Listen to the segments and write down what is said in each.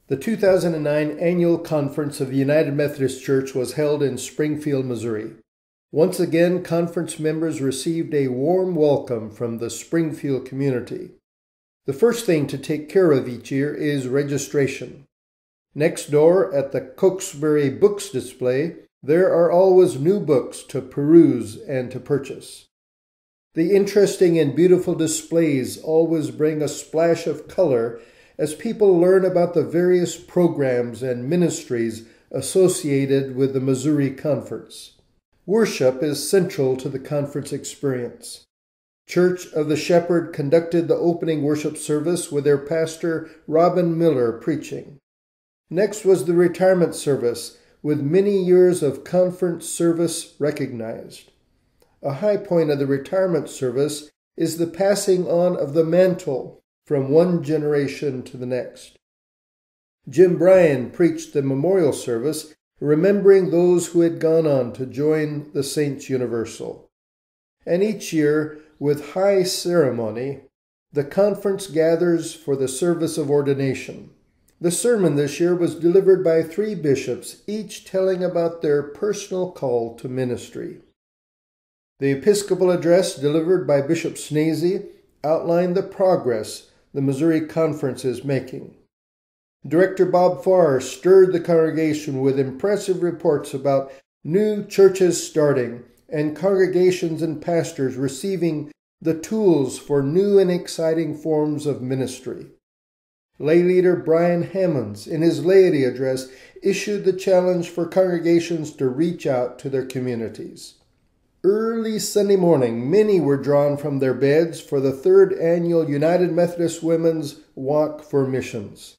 The 2009 Annual Conference of the United Methodist Church was held in Springfield, Missouri. Once again, conference members received a warm welcome from the Springfield community. The first thing to take care of each year is registration. Next door at the Cokesbury Books display, there are always new books to peruse and to purchase. The interesting and beautiful displays always bring a splash of color as people learn about the various programs and ministries associated with the Missouri Conference. Worship is central to the conference experience. Church of the Shepherd conducted the opening worship service with their pastor Robin Miller preaching. Next was the retirement service with many years of conference service recognized. A high point of the retirement service is the passing on of the mantle from one generation to the next. Jim Bryan preached the memorial service, remembering those who had gone on to join the Saints Universal. And each year, with high ceremony, the conference gathers for the service of ordination. The sermon this year was delivered by 3 bishops, each telling about their personal call to ministry. The Episcopal address delivered by Bishop Snazy outlined the progress the Missouri Conference is making. Director Bob Farr stirred the congregation with impressive reports about new churches starting and congregations and pastors receiving the tools for new and exciting forms of ministry. Lay leader Brian Hammonds, in his laity address, issued the challenge for congregations to reach out to their communities. Early Sunday morning, many were drawn from their beds for the 3rd annual United Methodist Women's Walk for Missions.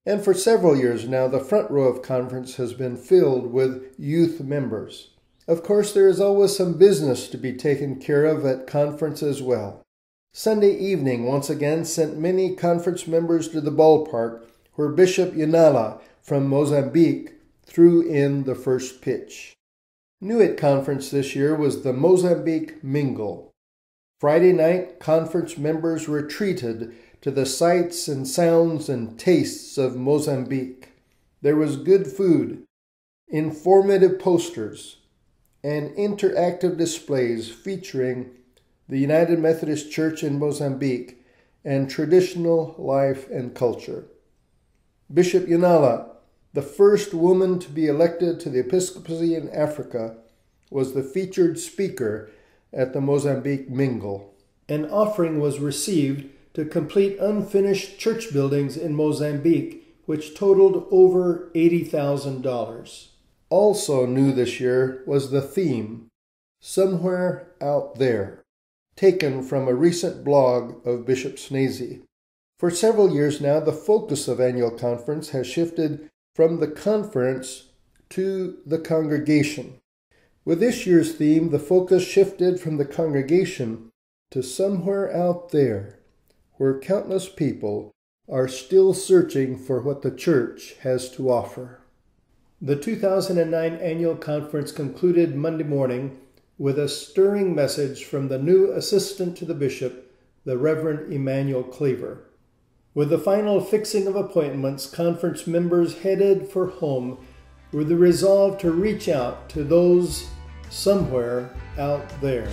And for several years now, the front row of conference has been filled with youth members. Of course, there is always some business to be taken care of at conference as well. Sunday evening once again sent many conference members to the ballpark where Bishop Yanala from Mozambique threw in the first pitch. New at conference this year was the Mozambique Mingle. Friday night, conference members were treated to the sights and sounds and tastes of Mozambique. There was good food, informative posters, and interactive displays featuring the United Methodist Church in Mozambique and traditional life and culture. Bishop Yanala, the first woman to be elected to the episcopacy in Africa, was the featured speaker at the Mozambique Mingle. An offering was received to complete unfinished church buildings in Mozambique, which totaled over $80,000. Also new this year was the theme, Somewhere Out There, taken from a recent blog of Bishop Snazy. For several years now, the focus of annual conference has shifted from the conference to the congregation. With this year's theme, the focus shifted from the congregation to somewhere out there, where countless people are still searching for what the church has to offer. The 2009 annual conference concluded Monday morning with a stirring message from the new assistant to the bishop, the Reverend Emmanuel Cleaver. With the final fixing of appointments, conference members headed for home with the resolve to reach out to those somewhere out there.